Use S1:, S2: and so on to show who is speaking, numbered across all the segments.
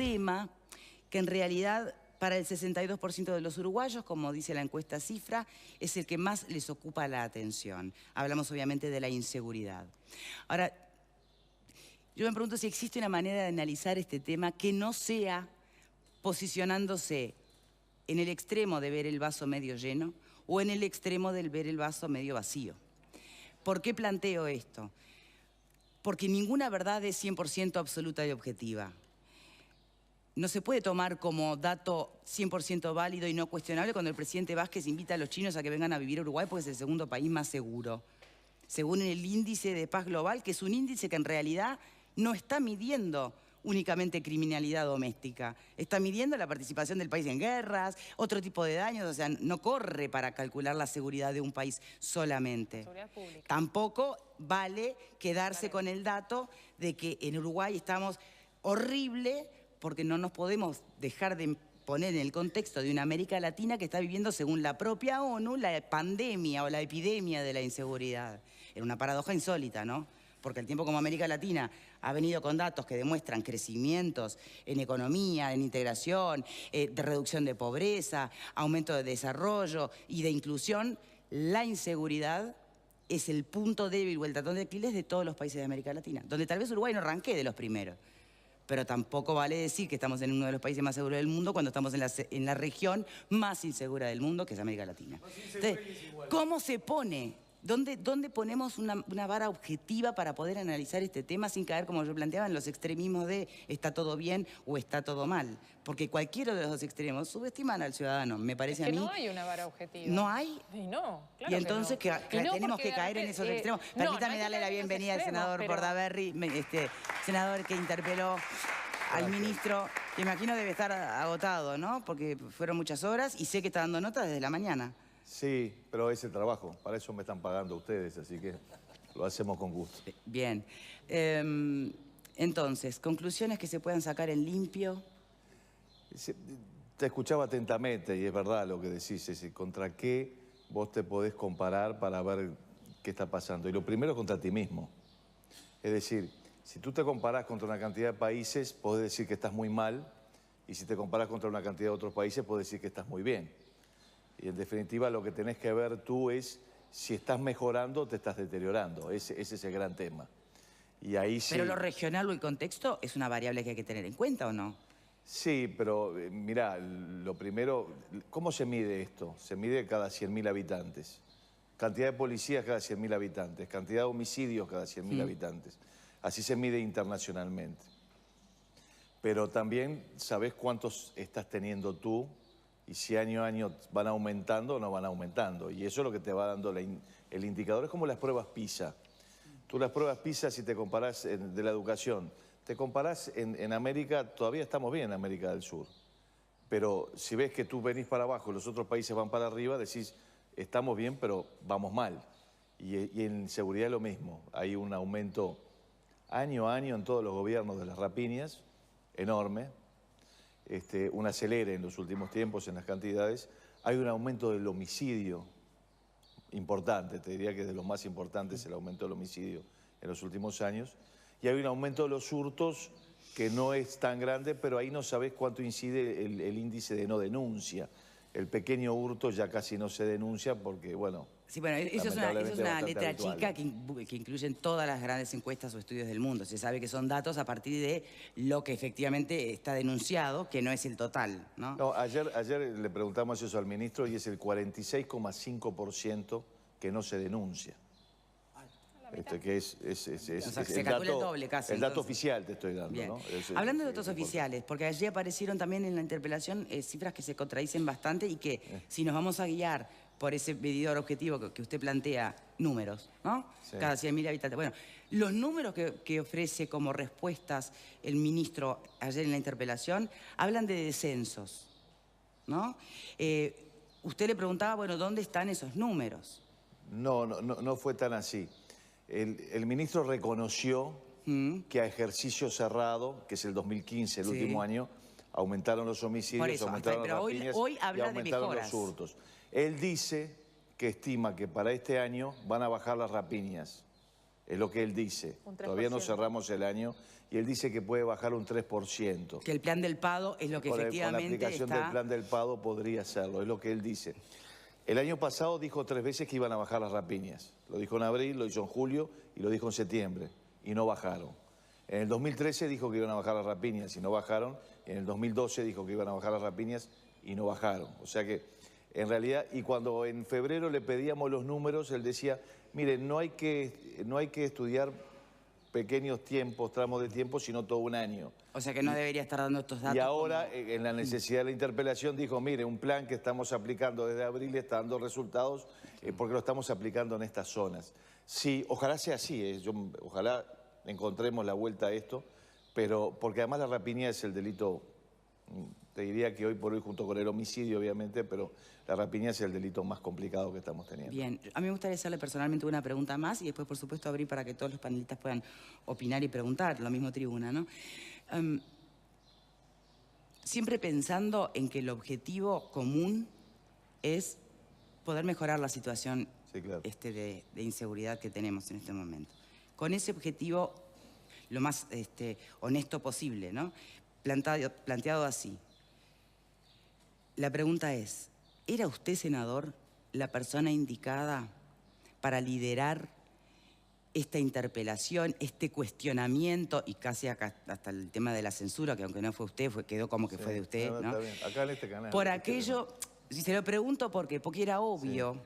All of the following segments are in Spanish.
S1: tema que en realidad para el 62% de los uruguayos, como dice la encuesta Cifra, es el que más les ocupa la atención. Hablamos obviamente de la inseguridad. Ahora, yo me pregunto si existe una manera de analizar este tema que no sea posicionándose en el extremo de ver el vaso medio lleno o en el extremo del ver el vaso medio vacío. ¿Por qué planteo esto? Porque ninguna verdad es 100% absoluta y objetiva. No se puede tomar como dato 100% válido y no cuestionable cuando el presidente Vázquez invita a los chinos a que vengan a vivir a Uruguay porque es el segundo país más seguro, según el índice de paz global, que es un índice que en realidad no está midiendo únicamente criminalidad doméstica. Está midiendo la participación del país en guerras, otro tipo de daños, o sea, no corre para calcular la seguridad de un país solamente.
S2: Seguridad pública.
S1: Tampoco vale quedarse con el dato de que en Uruguay estamos horrible porque no nos podemos dejar de poner en el contexto de una América Latina que está viviendo, según la propia ONU, la pandemia o la epidemia de la inseguridad. Era una paradoja insólita, ¿no? Porque el tiempo como América Latina ha venido con datos que demuestran crecimientos en economía, en integración, de reducción de pobreza, aumento de desarrollo y de inclusión, la inseguridad es el punto débil o el tatón de Aquiles de todos los países de América Latina, donde tal vez Uruguay no arranque de los primeros. Pero tampoco vale decir que estamos en uno de los países más seguros del mundo cuando estamos en la región más insegura del mundo, que es América Latina. Entonces, ¿cómo se pone? ¿Dónde ponemos una vara objetiva para poder analizar este tema sin caer, como yo planteaba, en los extremismos de está todo bien o está todo mal? Porque cualquiera de los dos extremos subestiman al ciudadano, me parece a mí.
S2: No hay una vara objetiva.
S1: ¿No hay?
S2: Y no, claro.
S1: Y entonces
S2: que no.
S1: tenemos que caer en esos extremos. Permítame darle la bienvenida al senador Bordaberry, senador que interpeló al ministro, que imagino debe estar agotado, ¿no? Porque fueron muchas horas y sé que está dando nota desde la mañana.
S3: Sí, pero es el trabajo. Para eso me están pagando ustedes, así que lo hacemos con gusto.
S1: Bien. Entonces, conclusiones que se puedan sacar en limpio.
S3: Te escuchaba atentamente y es verdad lo que decís, es decir, contra qué vos te podés comparar para ver qué está pasando. Y lo primero es contra ti mismo. Es decir, si tú te comparás contra una cantidad de países, podés decir que estás muy mal, y si te comparás contra una cantidad de otros países, podés decir que estás muy bien. Y en definitiva lo que tenés que ver tú es si estás mejorando o te estás deteriorando. Ese es el gran tema. Y ahí sí...
S1: Pero lo regional o el contexto es una variable que hay que tener en cuenta, ¿o no?
S3: Sí, pero mirá, lo primero, ¿cómo se mide esto? Se mide cada 100.000 habitantes. Cantidad de policías cada 100.000 habitantes, cantidad de homicidios cada 100.000 habitantes. Así se mide internacionalmente. Pero también sabés cuántos estás teniendo tú y si año a año van aumentando o no van aumentando. Y eso es lo que te va dando el indicador. Es como las pruebas PISA. Tú las pruebas PISA, si te comparás de la educación, te comparás en América, todavía estamos bien en América del Sur. Pero si ves que tú venís para abajo y los otros países van para arriba, decís, estamos bien, pero vamos mal. Y en seguridad lo mismo. Hay un aumento año a año en todos los gobiernos de las rapiñas, enorme. Un acelere en los últimos tiempos en las cantidades. Hay un aumento del homicidio importante, te diría que de los más importantes el aumento del homicidio en los últimos años. Y hay un aumento de los hurtos que no es tan grande, pero ahí no sabés cuánto incide el índice de no denuncia. El pequeño hurto ya casi no se denuncia porque, bueno...
S1: Sí, bueno, eso es una letra chica que incluye en todas las grandes encuestas o estudios del mundo. Se sabe que son datos a partir de lo que efectivamente está denunciado, que no es el total, ¿no?
S3: No, ayer le preguntamos eso al ministro y es el 46,5% que no se denuncia. Que
S1: se calcula el doble casi.
S3: El dato oficial te estoy dando,
S1: bien,
S3: ¿no?
S1: Hablando de datos oficiales, porque allí aparecieron también en la interpelación cifras que se contradicen bastante y que si nos vamos a guiar por ese medidor objetivo que usted plantea, números, ¿no? Sí. Cada 100.000 habitantes. Bueno, los números que ofrece como respuestas el ministro ayer en la interpelación hablan de descensos, ¿no? Usted le preguntaba, bueno, ¿dónde están esos números?
S3: No fue tan así. El ministro reconoció que a ejercicio cerrado, que es el 2015, el último año, aumentaron los homicidios, aumentaron las rapiñas y aumentaron los hurtos. Él dice que estima que para este año van a bajar las rapiñas. Es lo que él dice. Todavía no cerramos el año y él dice que puede bajar un 3%.
S1: Que el plan del PADO es lo que efectivamente
S3: con la aplicación del plan del PADO podría hacerlo, es lo que él dice. El año pasado dijo 3 veces que iban a bajar las rapiñas. Lo dijo en abril, lo hizo en julio y lo dijo en septiembre. Y no bajaron. En el 2013 dijo que iban a bajar las rapiñas y no bajaron. Y en el 2012 dijo que iban a bajar las rapiñas y no bajaron. O sea que, en realidad, y cuando en febrero le pedíamos los números, él decía, mire, no hay que estudiar pequeños tiempos, tramos de tiempo, sino todo un año.
S1: O sea que no debería estar dando estos datos.
S3: Y ahora, en la necesidad de la interpelación, dijo, mire, un plan que estamos aplicando desde abril está dando resultados porque lo estamos aplicando en estas zonas. Sí, ojalá sea así, ojalá encontremos la vuelta a esto, pero porque además la rapiña es el delito, te diría que hoy por hoy, junto con el homicidio, obviamente, pero la rapiña es el delito más complicado que estamos teniendo.
S1: Bien, a mí me gustaría hacerle personalmente una pregunta más y después, por supuesto, abrir para que todos los panelistas puedan opinar y preguntar, lo mismo tribuna, ¿no? Siempre pensando en que el objetivo común es poder mejorar la situación
S3: Sí, claro.
S1: de inseguridad que tenemos en este momento. Con ese objetivo lo más honesto posible, ¿no? Planteado así. La pregunta es, ¿era usted, senador, la persona indicada para liderar esta interpelación, este cuestionamiento, y casi acá, hasta el tema de la censura, que aunque no fue usted, quedó como que fue de usted, ¿no?
S3: Está bien. Acá en este canal.
S1: Por aquello, si se lo pregunto, porque era obvio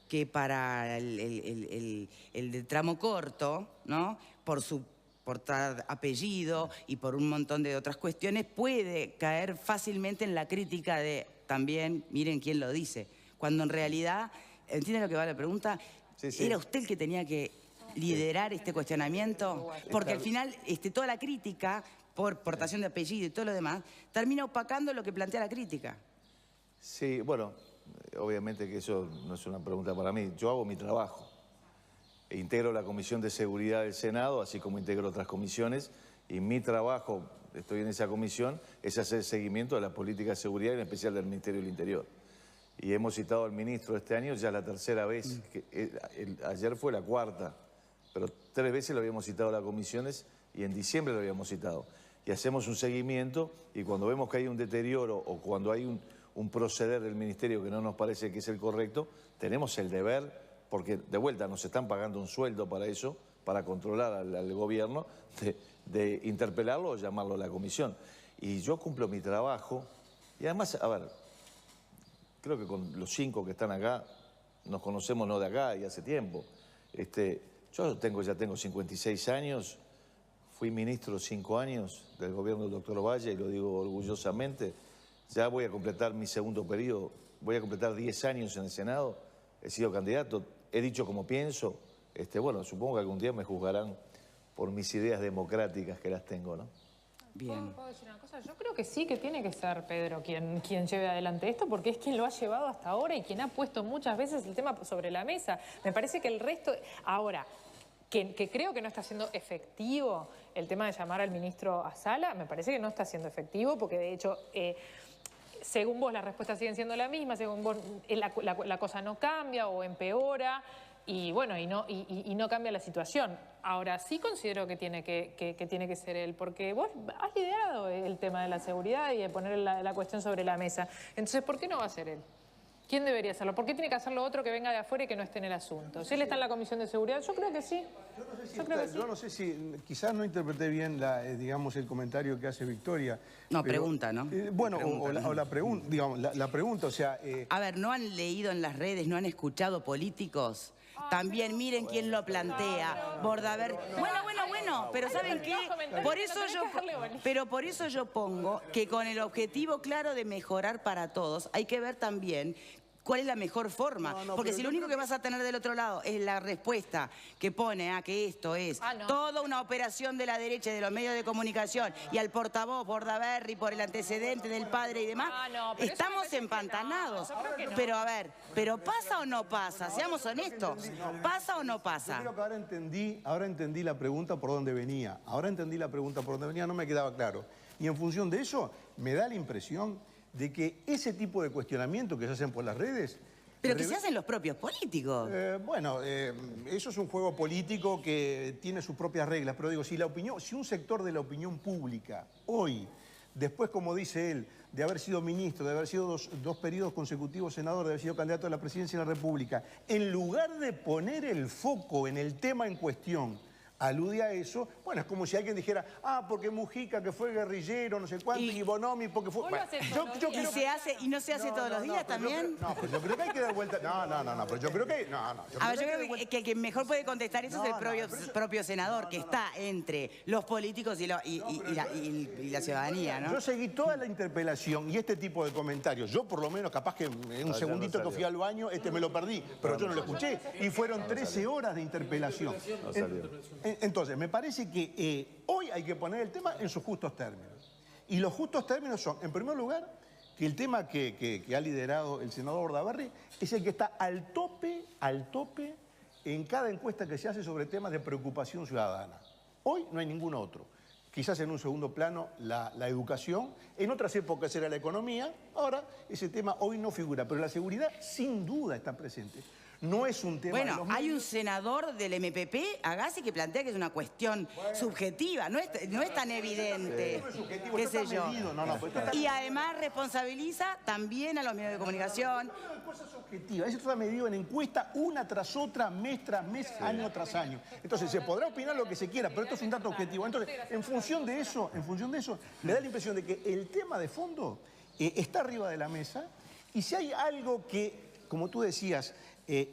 S1: que para el del tramo corto, ¿no? Por tal apellido y por un montón de otras cuestiones, puede caer fácilmente en la crítica de también, miren quién lo dice. Cuando en realidad, ¿entiende lo que va la pregunta?
S3: Sí, sí.
S1: ¿Era usted el que tenía que liderar este cuestionamiento? Porque al final toda la crítica, por portación de apellido y todo lo demás, termina opacando lo que plantea la crítica.
S3: Sí, bueno, obviamente que eso no es una pregunta para mí. Yo hago mi trabajo. Integro la Comisión de Seguridad del Senado, así como integro otras comisiones, y mi trabajo, estoy en esa comisión, es hacer seguimiento de la política de seguridad, en especial del Ministerio del Interior. Y hemos citado al ministro este año, ya la tercera vez, ayer fue la cuarta, pero 3 veces lo habíamos citado a las comisiones y en diciembre lo habíamos citado. Y hacemos un seguimiento y cuando vemos que hay un deterioro o cuando hay un proceder del Ministerio que no nos parece que es el correcto, tenemos el deber, porque de vuelta nos están pagando un sueldo para eso, para controlar al gobierno, de interpelarlo o llamarlo a la comisión. Y yo cumplo mi trabajo y además, a ver, creo que con los 5 que están acá, nos conocemos no de acá y hace tiempo. Yo ya tengo 56 años, fui ministro 5 años del gobierno del doctor Valle y lo digo orgullosamente. Ya voy a completar mi segundo periodo, voy a completar 10 años en el Senado, he sido candidato, he dicho como pienso. Bueno, supongo que algún día me juzgarán por mis ideas democráticas que las tengo, ¿no?
S1: Bien.
S2: ¿Puedo decir una cosa? Yo creo que sí que tiene que ser Pedro quien lleve adelante esto, porque es quien lo ha llevado hasta ahora y quien ha puesto muchas veces el tema sobre la mesa. Me parece que el resto... Ahora, que creo que no está siendo efectivo el tema de llamar al ministro a sala, me parece que no está siendo efectivo, porque de hecho... según vos, las respuestas siguen siendo la misma, según vos, la cosa no cambia o empeora, y bueno, y no cambia la situación. Ahora, sí considero que tiene que ser él, porque vos has liderado el tema de la seguridad y de poner la cuestión sobre la mesa. Entonces, ¿por qué no va a ser él? ¿Quién debería hacerlo? ¿Por qué tiene que hacerlo otro que venga de afuera y que no esté en el asunto? Si él está en la Comisión de Seguridad, yo creo que sí.
S4: Yo no sé si quizás no interpreté bien digamos, el comentario que hace Victoria.
S1: No, pero, pregunta, ¿no?
S4: Bueno, o la pregunta, digamos, la pregunta, o sea...
S1: A ver, ¿no han leído en las redes, no han escuchado políticos? También miren quién lo plantea. Bordaberry. Bueno, pero ¿saben qué? Por eso yo pongo que con el objetivo claro de mejorar para todos, hay que ver también cuál es la mejor forma. Porque si lo único que vas a tener del otro lado es la respuesta que pone a que esto es toda una operación de la derecha y de los medios de comunicación y al portavoz Bordaberry por el antecedente del padre y demás, estamos empantanados. Pero a ver, ¿pero pasa o no pasa? Seamos honestos. ¿Pasa o no pasa?
S4: Yo creo que ahora entendí la pregunta por dónde venía. No me quedaba claro. Y en función de eso, me da la impresión de que ese tipo de cuestionamientos que se hacen por las redes
S1: Pero que se hacen los propios políticos.
S4: Eso es un juego político que tiene sus propias reglas, pero digo, si un sector de la opinión pública hoy, después, como dice él, de haber sido ministro, de haber sido dos periodos consecutivos senador, de haber sido candidato a la presidencia de la República, en lugar de poner el foco en el tema en cuestión, alude a eso, bueno, es como si alguien dijera, porque Mujica, que fue guerrillero, no sé cuánto, y Bonomi, porque fue... Bueno,
S1: ¿Y no se hace todos los días también?
S4: Pero yo creo que hay que dar vuelta... pero yo creo que...
S1: yo creo que el que mejor puede contestar eso es el propio senador, que está entre los políticos y la ciudadanía, ¿no?
S4: Yo seguí toda la interpelación y este tipo de comentarios. Yo, por lo menos, capaz que en un segundito que fui al baño, me lo perdí, pero yo no lo escuché. Y fueron 13 horas de interpelación. Entonces, me parece que hoy hay que poner el tema en sus justos términos. Y los justos términos son, en primer lugar, que el tema que ha liderado el senador Bordaberry es el que está al tope en cada encuesta que se hace sobre temas de preocupación ciudadana. Hoy no hay ningún otro. Quizás en un segundo plano la educación, en otras épocas era la economía, ahora ese tema hoy no figura, pero la seguridad sin duda está presente. No es un tema...
S1: Bueno, hay un senador del MPP, Agassi, que plantea que es una cuestión subjetiva, no es tan evidente, qué sé yo. Y además responsabiliza también a los medios de comunicación.
S4: No es cosa subjetiva, eso está medido en encuesta una tras otra, mes tras mes, año tras año. Entonces, se podrá opinar lo que se quiera, pero esto es un dato objetivo. Entonces, en función de eso, me da la impresión de que el tema de fondo está arriba de la mesa y si hay algo que, como tú decías,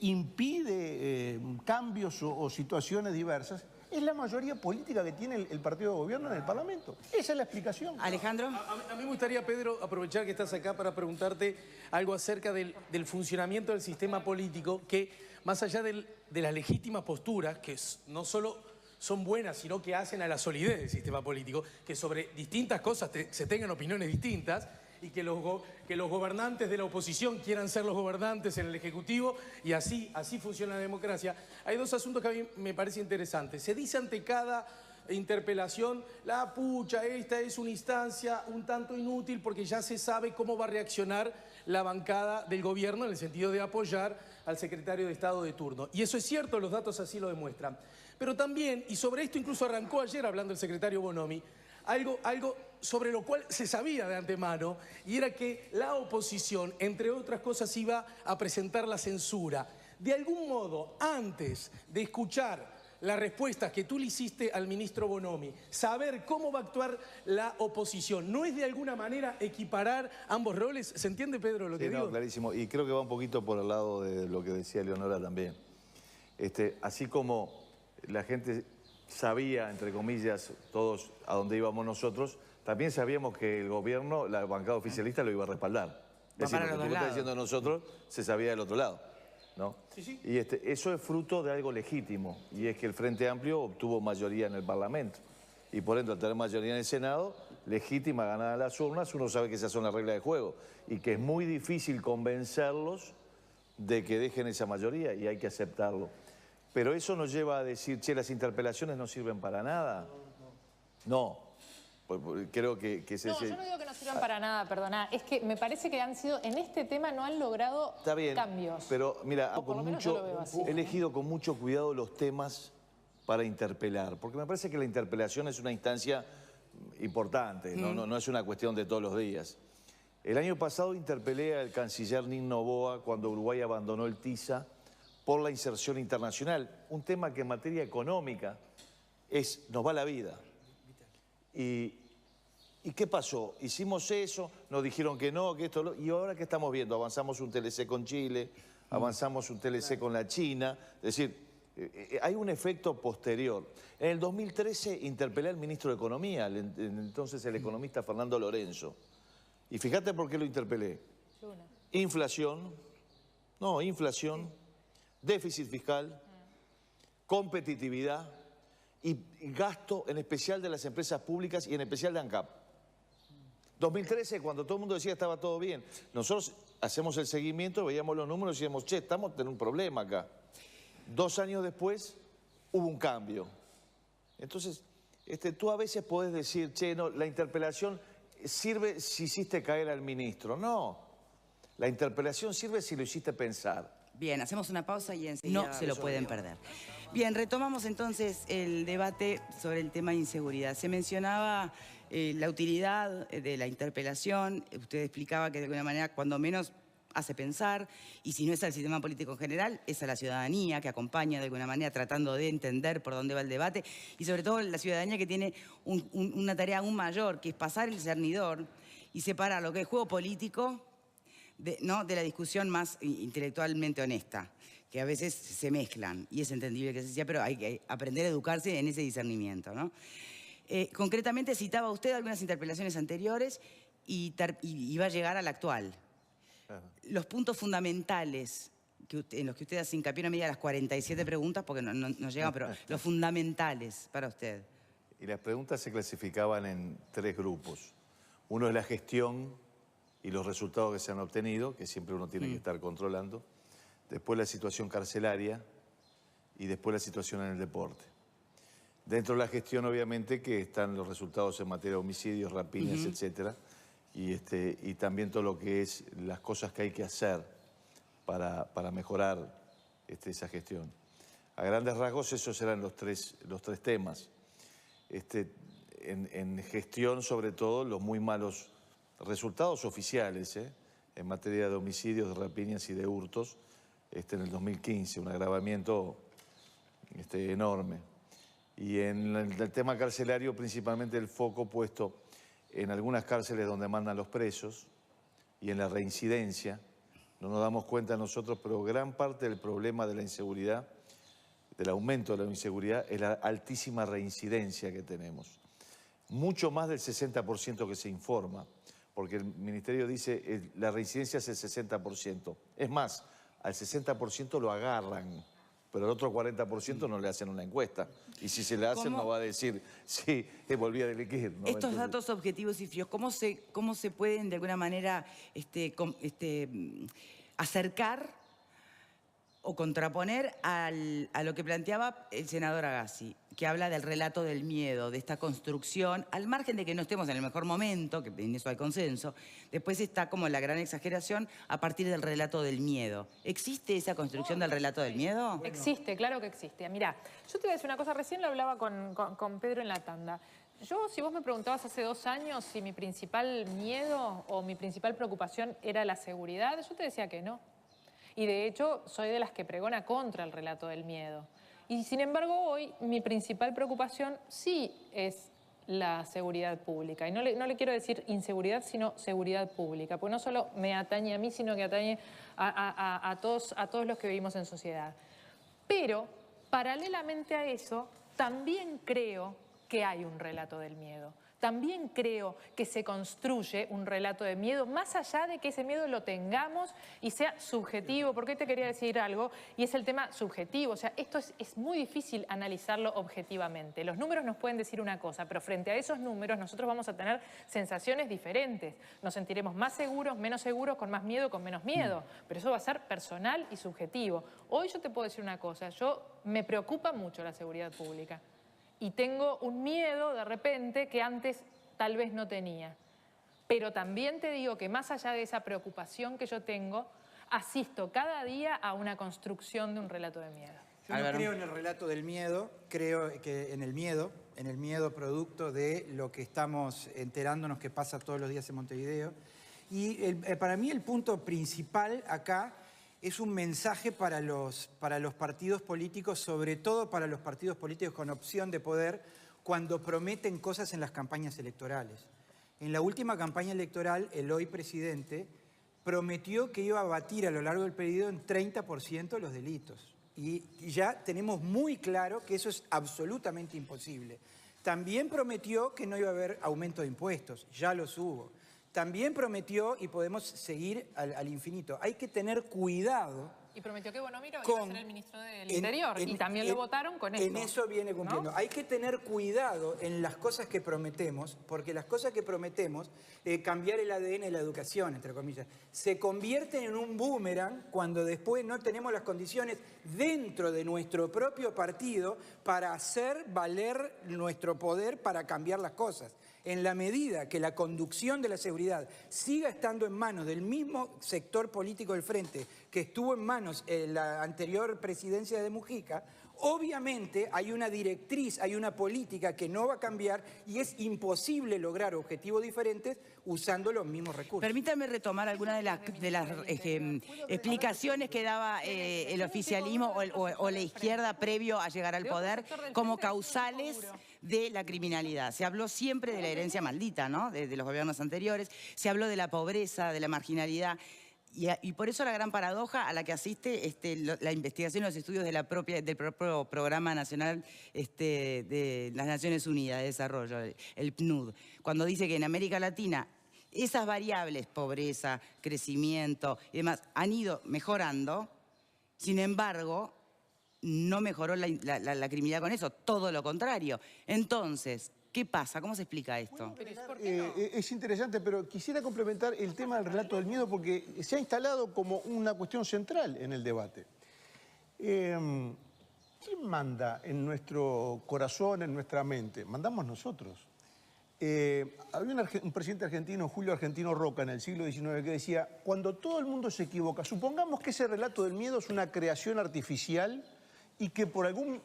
S4: impide cambios o situaciones diversas, es la mayoría política que tiene el partido de gobierno en el Parlamento. Esa es la explicación.
S1: Alejandro.
S5: A mí me gustaría, Pedro, aprovechar que estás acá para preguntarte algo acerca del funcionamiento del sistema político, que más allá de las legítimas posturas, que no solo son buenas, sino que hacen a la solidez del sistema político, que sobre distintas cosas se tengan opiniones distintas, y que los gobernantes de la oposición quieran ser los gobernantes en el Ejecutivo, y así funciona la democracia. Hay dos asuntos que a mí me parecen interesantes. Se dice ante cada interpelación, la pucha, esta es una instancia un tanto inútil porque ya se sabe cómo va a reaccionar la bancada del gobierno en el sentido de apoyar al secretario de Estado de turno. Y eso es cierto, los datos así lo demuestran. Pero también, y sobre esto incluso arrancó ayer hablando el secretario Bonomi, algo sobre lo cual se sabía de antemano, y era que la oposición, entre otras cosas, iba a presentar la censura. De algún modo, antes de escuchar las respuestas que tú le hiciste al ministro Bonomi, saber cómo va a actuar la oposición, ¿no es de alguna manera equiparar ambos roles? ¿Se entiende, Pedro, lo que digo?
S3: No, clarísimo. Y creo que va un poquito por el lado de lo que decía Leonora también. Así como la gente sabía, entre comillas, todos a dónde íbamos nosotros, también sabíamos que el gobierno, la bancada oficialista, lo iba a respaldar. Es decir, lo que tú estás diciendo nosotros se sabía del otro lado, ¿no? Sí. Y eso es fruto de algo legítimo, y es que el Frente Amplio obtuvo mayoría en el Parlamento. Y por ende, al tener mayoría en el Senado, legítima, ganada en las urnas, uno sabe que esas son las reglas de juego y que es muy difícil convencerlos de que dejen esa mayoría, y hay que aceptarlo. Pero eso nos lleva a decir, che, las interpelaciones no sirven para nada. No. Creo que ese...
S2: No, yo no digo que no sirvan para nada, perdona. Es que me parece que en este tema no han logrado cambios.
S3: Pero mira, he elegido con mucho cuidado los temas para interpelar, porque me parece que la interpelación es una instancia importante, no es una cuestión de todos los días. El año pasado interpelé al canciller Nin Noboa cuando Uruguay abandonó el TISA por la inserción internacional, un tema que en materia económica nos va la vida. ¿Y qué pasó? Hicimos eso, nos dijeron que no, que esto... ¿Y ahora qué estamos viendo? Avanzamos un TLC con Chile, avanzamos un TLC con la China. Es decir, hay un efecto posterior. En el 2013 interpelé al ministro de Economía, entonces el economista Fernando Lorenzo. Y fíjate por qué lo interpelé. Inflación, déficit fiscal, competitividad y gasto en especial de las empresas públicas y en especial de ANCAP. 2013, cuando todo el mundo decía que estaba todo bien, nosotros hacemos el seguimiento, veíamos los números y decíamos, che, estamos teniendo un problema acá. 2 años después hubo un cambio. Entonces, tú a veces podés decir, che, no, la interpelación sirve si hiciste caer al ministro. No. La interpelación sirve si lo hiciste pensar.
S1: Bien, hacemos una pausa y enseguida no se lo pueden perder. Bien, retomamos entonces el debate sobre el tema de inseguridad. Se mencionaba la utilidad de la interpelación. Usted explicaba que de alguna manera, cuando menos, hace pensar, y si no es al sistema político en general, es a la ciudadanía que acompaña de alguna manera tratando de entender por dónde va el debate, y sobre todo la ciudadanía que tiene una tarea aún mayor, que es pasar el cernidor y separar lo que es juego político de la discusión más intelectualmente honesta, que a veces se mezclan, y es entendible que se sea, pero hay que aprender a educarse en ese discernimiento, ¿no? Concretamente citaba usted algunas interpelaciones anteriores y va a llegar a la actual. Los puntos fundamentales en los que usted hace hincapié, no me diga las 47 preguntas porque no llegan, pero los fundamentales para usted.
S3: Y las preguntas se clasificaban en 3 grupos. Uno es la gestión y los resultados que se han obtenido, que siempre uno tiene que estar controlando. Después la situación carcelaria y después la situación en el deporte. Dentro de la gestión, obviamente, que están los resultados en materia de homicidios, rapiñas, etcétera. Y también todo lo que es las cosas que hay que hacer para mejorar esa gestión. A grandes rasgos esos eran los tres temas. En gestión, sobre todo, los muy malos resultados oficiales en materia de homicidios, de rapiñas y de hurtos en el 2015, un agravamiento enorme. Y en el tema carcelario, principalmente el foco puesto en algunas cárceles donde mandan los presos y en la reincidencia. No nos damos cuenta nosotros, pero gran parte del problema de la inseguridad, del aumento de la inseguridad, es la altísima reincidencia que tenemos. Mucho más del 60% que se informa, porque el Ministerio dice la reincidencia es el 60%. Es más, al 60% lo agarran, pero al otro 40% no le hacen una encuesta. Y si se le hacen, no va a decir, sí, volví a delinquir, ¿no?
S1: Estos datos objetivos y fríos, ¿cómo se pueden de alguna manera acercar o contraponer a lo que planteaba el senador Agassi, que habla del relato del miedo, de esta construcción, al margen de que no estemos en el mejor momento, que en eso hay consenso, después está como la gran exageración a partir del relato del miedo. ¿Existe esa construcción del relato del miedo?
S2: Existe, claro que existe. Mirá, yo te voy a decir una cosa, recién lo hablaba con Pedro en la tanda. Yo, si vos me preguntabas hace 2 años si mi principal miedo o mi principal preocupación era la seguridad, yo te decía que no. Y de hecho, soy de las que pregona contra el relato del miedo. Y sin embargo, hoy mi principal preocupación sí es la seguridad pública. Y no le quiero decir inseguridad, sino seguridad pública. Porque no solo me atañe a mí, sino que atañe a todos los que vivimos en sociedad. Pero, paralelamente a eso, también creo que hay un relato del miedo. También creo que se construye un relato de miedo, más allá de que ese miedo lo tengamos y sea subjetivo, porque hoy te quería decir algo, y es el tema subjetivo. O sea, esto es muy difícil analizarlo objetivamente. Los números nos pueden decir una cosa, pero frente a esos números nosotros vamos a tener sensaciones diferentes. Nos sentiremos más seguros, menos seguros, con más miedo, con menos miedo. Pero eso va a ser personal y subjetivo. Hoy yo te puedo decir una cosa, me preocupa mucho la seguridad pública. Y tengo un miedo de repente que antes tal vez no tenía. Pero también te digo que más allá de esa preocupación que yo tengo, asisto cada día a una construcción de un relato de miedo.
S6: Yo no creo en el relato del miedo, creo que en el miedo producto de lo que estamos enterándonos que pasa todos los días en Montevideo. Y para mí el punto principal acá es un mensaje para los partidos políticos, sobre todo para los partidos políticos con opción de poder, cuando prometen cosas en las campañas electorales. En la última campaña electoral, el hoy presidente prometió que iba a abatir a lo largo del periodo en 30% los delitos. Y ya tenemos muy claro que eso es absolutamente imposible. También prometió que no iba a haber aumento de impuestos, ya los hubo. También prometió, y podemos seguir al infinito, hay que tener cuidado.
S2: Y prometió que Bonomiro iba a ser el ministro del Interior, y también lo votaron con eso.
S6: En eso viene cumpliendo. ¿No? Hay que tener cuidado en las cosas que prometemos, porque las cosas que prometemos, cambiar el ADN de la educación, entre comillas, se convierten en un boomerang cuando después no tenemos las condiciones dentro de nuestro propio partido para hacer valer nuestro poder para cambiar las cosas. En la medida que la conducción de la seguridad siga estando en manos del mismo sector político del Frente que estuvo en manos en la anterior presidencia de Mujica, obviamente hay una directriz, hay una política que no va a cambiar y es imposible lograr objetivos diferentes usando los mismos recursos.
S1: Permítame retomar algunas de las explicaciones que daba el oficialismo o la izquierda previo a llegar al poder como causales de la criminalidad. Se habló siempre de la herencia maldita, ¿no? De los gobiernos anteriores, se habló de la pobreza, de la marginalidad. Y por eso la gran paradoja a la que asiste la investigación y los estudios del propio Programa Nacional de las Naciones Unidas de Desarrollo, el PNUD, cuando dice que en América Latina esas variables, pobreza, crecimiento y demás, han ido mejorando, sin embargo, no mejoró la criminalidad con eso, todo lo contrario. Entonces, ¿qué pasa? ¿Cómo se explica esto?
S4: Es interesante, pero quisiera complementar el tema del relato del miedo porque se ha instalado como una cuestión central en el debate. ¿Quién manda en nuestro corazón, en nuestra mente? Mandamos nosotros. Había un presidente argentino, Julio Argentino Roca, en el siglo XIX, que decía, cuando todo el mundo se equivoca, supongamos que ese relato del miedo es una creación artificial y que por algún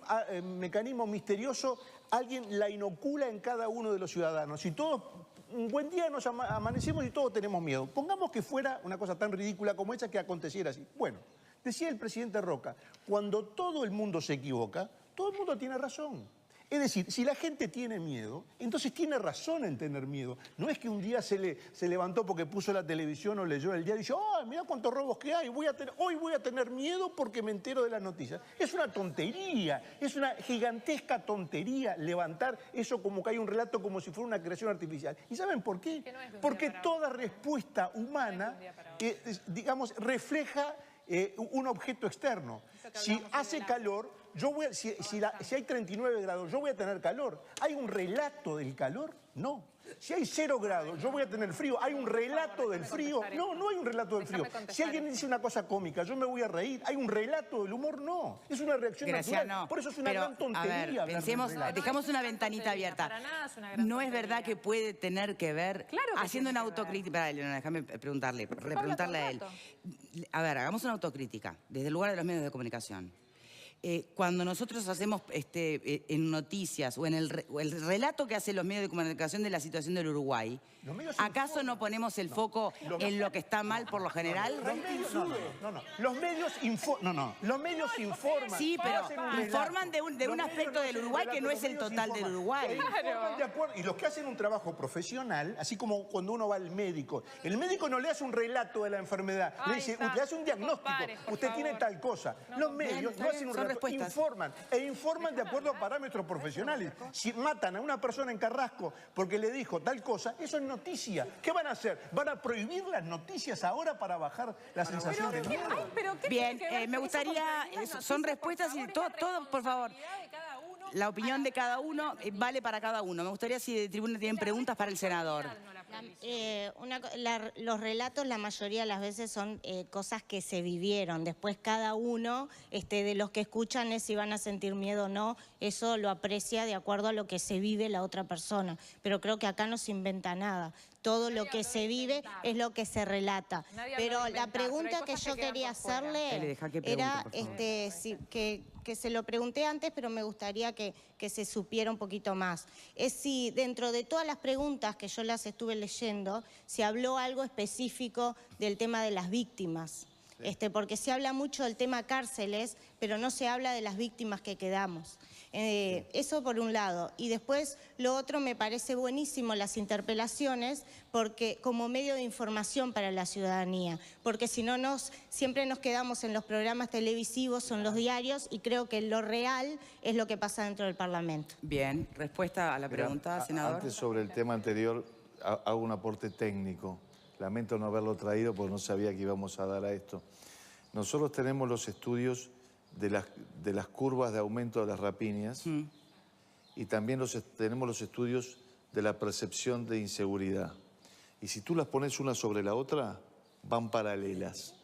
S4: mecanismo misterioso alguien la inocula en cada uno de los ciudadanos. Y todos, un buen día nos amanecemos y todos tenemos miedo. Pongamos que fuera una cosa tan ridícula como esa que aconteciera así. Bueno, decía el presidente Roca, cuando todo el mundo se equivoca, todo el mundo tiene razón. Es decir, si la gente tiene miedo, entonces tiene razón en tener miedo. No es que un día se levantó porque puso la televisión o leyó el diario y dijo, ¡oh, mira cuántos robos que hay! Hoy voy a tener miedo porque me entero de las noticias. Es una tontería, es una gigantesca tontería levantar eso como que hay un relato como si fuera una creación artificial. ¿Y saben por qué? Porque toda respuesta humana, digamos, refleja un objeto externo. Si hace calor, si hay 39 grados, ¿yo voy a tener calor? ¿Hay un relato del calor? No. Si hay 0 grados, ¿yo voy a tener frío? ¿Hay un relato del frío? No, no hay un relato del frío. Si alguien dice una cosa cómica, ¿yo me voy a reír? ¿Hay un relato del humor? No. Es una reacción natural. Por eso es una gran tontería.
S1: A ver, dejamos una ventanita abierta. No es verdad que puede tener que ver, haciendo una autocrítica. Elena, déjame preguntarle a él. A ver, hagamos una autocrítica desde el lugar de los medios de comunicación. Cuando nosotros hacemos en noticias o en el relato que hacen los medios de comunicación de la situación del Uruguay, ¿acaso no ponemos el foco en lo que está mal por lo general?
S4: Los medios informan.
S1: Sí, pero informan de un aspecto del Uruguay que no es el total del Uruguay.
S4: Y los que hacen un trabajo profesional, así como cuando uno va al médico, el médico no le hace un relato de la enfermedad, le hace un diagnóstico, usted tiene tal cosa. Los medios no hacen un relato. Informan de acuerdo a parámetros profesionales. Si matan a una persona en Carrasco porque le dijo tal cosa, eso es noticia. ¿Qué van a hacer? ¿Van a prohibir las noticias ahora para bajar la sensación de miedo?
S1: Bien, me gustaría, son respuestas y todo, por favor. La opinión de cada uno vale para cada uno. Me gustaría si de tribuna tienen preguntas para el senador.
S7: Los relatos la mayoría de las veces son cosas que se vivieron. Después cada uno de los que escuchan es si van a sentir miedo o no. Eso lo aprecia de acuerdo a lo que se vive la otra persona. Pero creo que acá no se inventa nada. Todo lo que se vive es lo que se relata. Pero la pregunta que yo quería hacerle era que se lo pregunté antes, pero me gustaría que se supiera un poquito más. Es si dentro de todas las preguntas que yo las estuve leyendo, se habló algo específico del tema de las víctimas. Porque se habla mucho del tema cárceles, pero no se habla de las víctimas que quedamos. Eso por un lado. Y después lo otro, me parece buenísimo las interpelaciones porque como medio de información para la ciudadanía. Porque si no siempre nos quedamos en los programas televisivos, en los diarios, y creo que lo real es lo que pasa dentro del Parlamento.
S1: Bien, respuesta a la pregunta, senador.
S3: Antes sobre el tema anterior, hago un aporte técnico. Lamento no haberlo traído porque no sabía que íbamos a dar a esto. Nosotros tenemos los estudios de las curvas de aumento de las rapiñas y también tenemos los estudios de la percepción de inseguridad. Y si tú las pones una sobre la otra, van paralelas.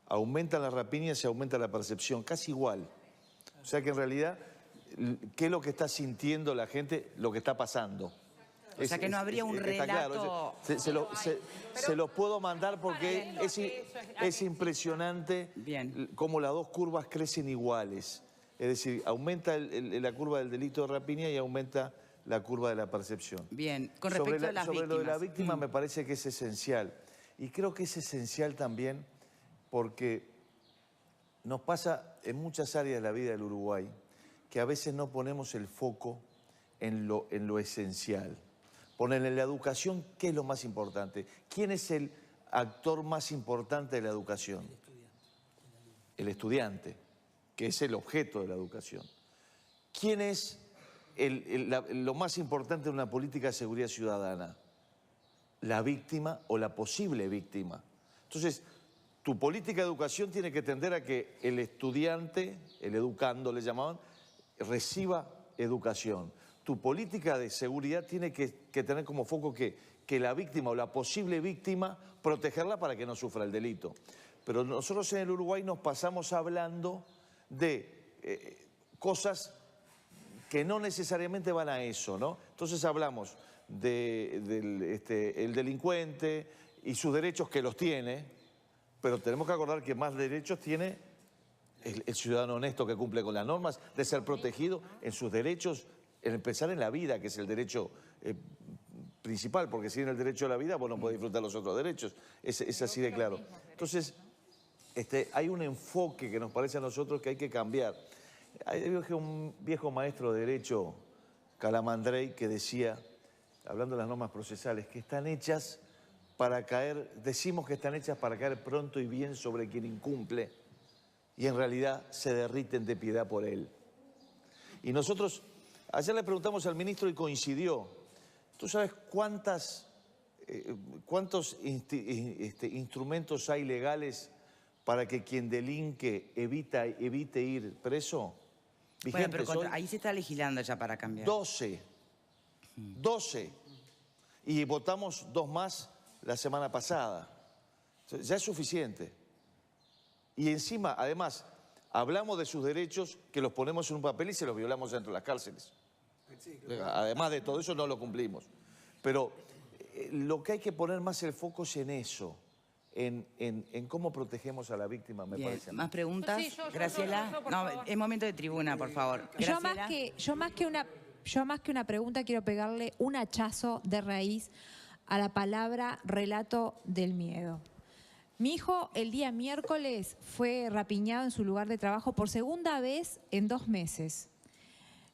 S3: Aumenta la rapiña y se aumenta la percepción, casi igual. O sea que en realidad, ¿qué es lo que está sintiendo la gente? Lo que está pasando.
S1: O sea que no habría un
S3: está
S1: relato...
S3: Claro, se los puedo mandar porque es impresionante cómo las dos curvas crecen iguales. Es decir, aumenta la curva del delito de rapiña y aumenta la curva de la percepción.
S1: Bien, con respecto a las víctimas.
S3: Sobre lo de la víctima me parece que es esencial. Y creo que es esencial también porque nos pasa en muchas áreas de la vida del Uruguay que a veces no ponemos el foco en lo esencial. Ponen en la educación, ¿qué es lo más importante? ¿Quién es el actor más importante de la educación? El estudiante, que es el objeto de la educación. ¿Quién es lo más importante de una política de seguridad ciudadana? La víctima o la posible víctima. Entonces, tu política de educación tiene que tender a que el estudiante, el educando le llamaban, reciba educación. Tu política de seguridad tiene que tener como foco que la víctima o la posible víctima, protegerla para que no sufra el delito. Pero nosotros en el Uruguay nos pasamos hablando de cosas que no necesariamente van a eso, ¿no? Entonces hablamos del delincuente y sus derechos que los tiene, pero tenemos que acordar que más derechos tiene el ciudadano honesto que cumple con las normas, de ser protegido en sus derechos, en empezar en la vida, que es el derecho principal, porque sin el derecho a la vida vos no podés disfrutar los otros derechos, es así de claro. Entonces, hay un enfoque que nos parece a nosotros que hay que cambiar. Hay un viejo maestro de derecho, Calamandrei, que decía, hablando de las normas procesales, que están hechas para caer, decimos que están hechas para caer pronto y bien sobre quien incumple, y en realidad se derriten de piedad por él. Y nosotros, ayer le preguntamos al ministro y coincidió. ¿Tú sabes cuántos instrumentos hay legales para que quien delinque evite ir preso?
S1: Bueno, pero ahí se está legislando ya para cambiar.
S3: 12. Y votamos 2 más la semana pasada. Ya es suficiente. Y encima, además, hablamos de sus derechos, que los ponemos en un papel y se los violamos dentro de las cárceles. Además de todo eso, no lo cumplimos. Pero lo que hay que poner más el foco es en eso, en cómo protegemos a la víctima, me parece.
S1: ¿Más preguntas?
S2: Sí,
S1: Graciela. No, es momento de tribuna, por favor.
S8: Yo más que una pregunta quiero pegarle un hachazo de raíz a la palabra relato del miedo. Mi hijo el día miércoles fue rapiñado en su lugar de trabajo por segunda vez en 2 meses.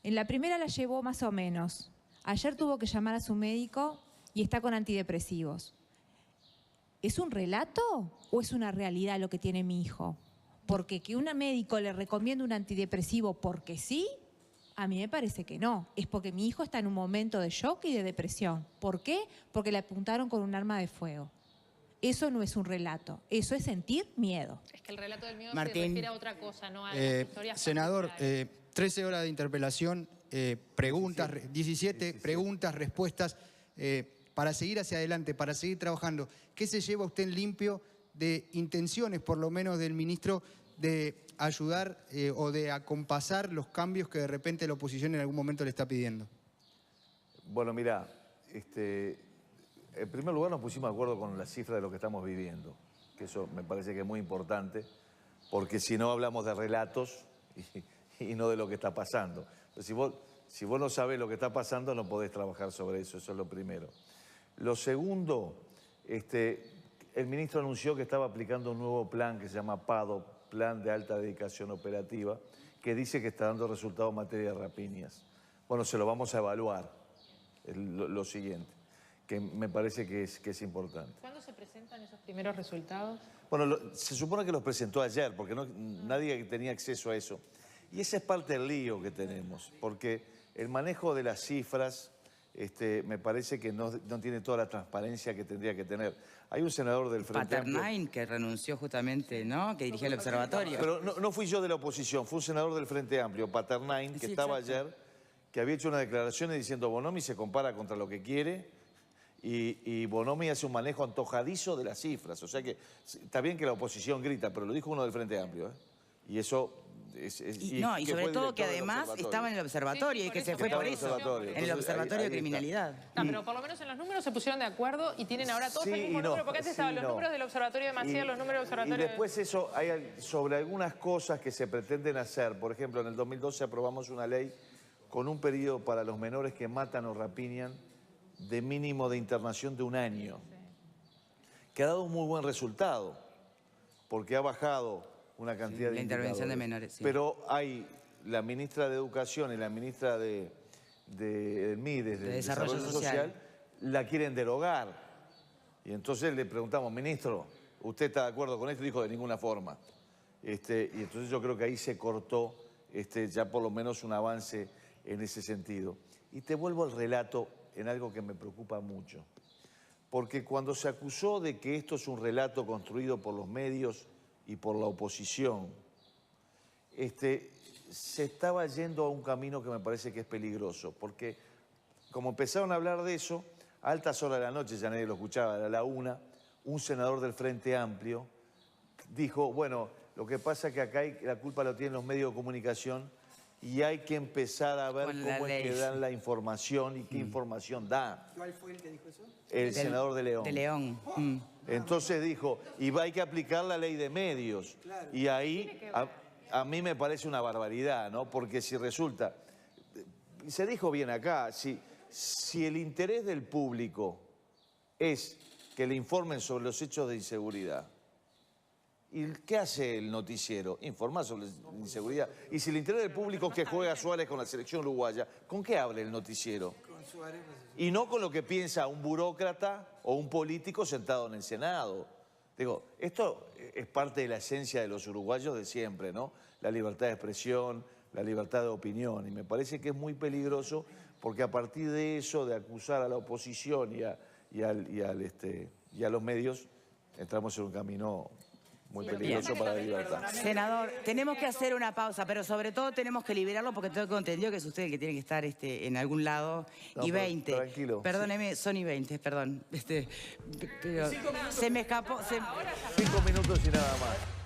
S8: En la primera la llevó más o menos. Ayer tuvo que llamar a su médico y está con antidepresivos. ¿Es un relato o es una realidad lo que tiene mi hijo? Porque que un médico le recomiende un antidepresivo porque sí, a mí me parece que no. Es porque mi hijo está en un momento de shock y de depresión. ¿Por qué? Porque le apuntaron con un arma de fuego. Eso no es un relato, eso es sentir miedo.
S2: Es que el relato del miedo
S1: Martín.
S2: se refiere a otra cosa, no a las historias
S9: senador,
S2: particulares.
S9: 13 horas de interpelación, preguntas, 17 preguntas, respuestas, para seguir hacia adelante, para seguir trabajando. ¿Qué se lleva usted en limpio de intenciones, por lo menos del ministro, de ayudar o de acompasar los cambios que de repente la oposición en algún momento le está pidiendo?
S3: Bueno, mira, en primer lugar nos pusimos de acuerdo con la cifra de lo que estamos viviendo, que eso me parece que es muy importante, porque si no hablamos de relatos y no de lo que está pasando. Pero si vos no sabés lo que está pasando, no podés trabajar sobre eso, eso es lo primero. Lo segundo, el ministro anunció que estaba aplicando un nuevo plan que se llama PADO, Plan de Alta Dedicación Operativa, que dice que está dando resultados en materia de rapiñas. Bueno, se lo vamos a evaluar, lo siguiente, que me parece que es importante.
S2: ¿Cuándo se presentan esos primeros resultados?
S3: Bueno, se supone que los presentó ayer, porque nadie tenía acceso a eso. Y esa es parte del lío que tenemos, porque el manejo de las cifras me parece que no tiene toda la transparencia que tendría que tener. Hay un senador del Frente Amplio...
S1: Paternain, que renunció justamente, ¿no? Que dirigía el observatorio.
S3: Pero no fui yo de la oposición, fue un senador del Frente Amplio, Paternain, que estaba ayer, que había hecho unas declaraciones diciendo Bonomi se compara contra lo que quiere y Bonomi hace un manejo antojadizo de las cifras. O sea que está bien que la oposición grita, pero lo dijo uno del Frente Amplio, ¿eh? Y eso
S1: Y sobre todo que además estaba en el observatorio y que se fue por eso, en el observatorio de criminalidad.
S2: No, pero por lo menos en los números se pusieron de acuerdo y tienen ahora todos el mismo número, porque antes estaban los números del observatorio de Maciel, los números del observatorio
S3: Y después eso, hay sobre algunas cosas que se pretenden hacer. Por ejemplo, en el 2012 aprobamos una ley con un periodo para los menores que matan o rapiñan de mínimo de internación de 1 año, que ha dado un muy buen resultado, porque ha bajado una cantidad de
S1: la intervención de
S3: indicadores.
S1: menores. Sí.
S3: Pero hay la ministra de Educación y la ministra del MIDES, de Desarrollo Social, la quieren derogar. Y entonces le preguntamos, ministro, ¿usted está de acuerdo con esto? Dijo, de ninguna forma. Y entonces yo creo que ahí se cortó ya por lo menos un avance en ese sentido. Y te vuelvo al relato en algo que me preocupa mucho. Porque cuando se acusó de que esto es un relato construido por los medios y por la oposición, se estaba yendo a un camino que me parece que es peligroso. Porque como empezaron a hablar de eso, a altas horas de la noche, ya nadie lo escuchaba, era la 1, un senador del Frente Amplio dijo, bueno, lo que pasa es que acá la culpa lo tienen los medios de comunicación y hay que empezar a ver cómo es que dan la información y qué información da.
S6: ¿Cuál fue el que dijo eso?
S3: El senador de León.
S1: De León.
S3: Entonces dijo, y hay que aplicar la ley de medios. Claro. Y ahí a mí me parece una barbaridad, ¿no? Porque si resulta, se dijo bien acá, si el interés del público es que le informen sobre los hechos de inseguridad, ¿y qué hace el noticiero? Informar sobre la inseguridad. Y si el interés del público es que juega Suárez con la selección uruguaya, ¿con qué habla el noticiero?
S6: Con Suárez.
S3: Y no con lo que piensa un burócrata o un político sentado en el Senado. Digo, esto es parte de la esencia de los uruguayos de siempre, ¿no? La libertad de expresión, la libertad de opinión. Y me parece que es muy peligroso porque a partir de eso, de acusar a la oposición y a los medios, entramos en un camino muy peligroso para la libertad.
S1: Senador, tenemos que hacer una pausa, pero sobre todo tenemos que liberarlo porque tengo entendido que es usted el que tiene que estar en algún lado.
S3: No,
S1: y 20.
S3: Tranquilo.
S1: Perdóneme, son y 20, perdón. Pero se me escapó.
S3: 5 minutos y nada más.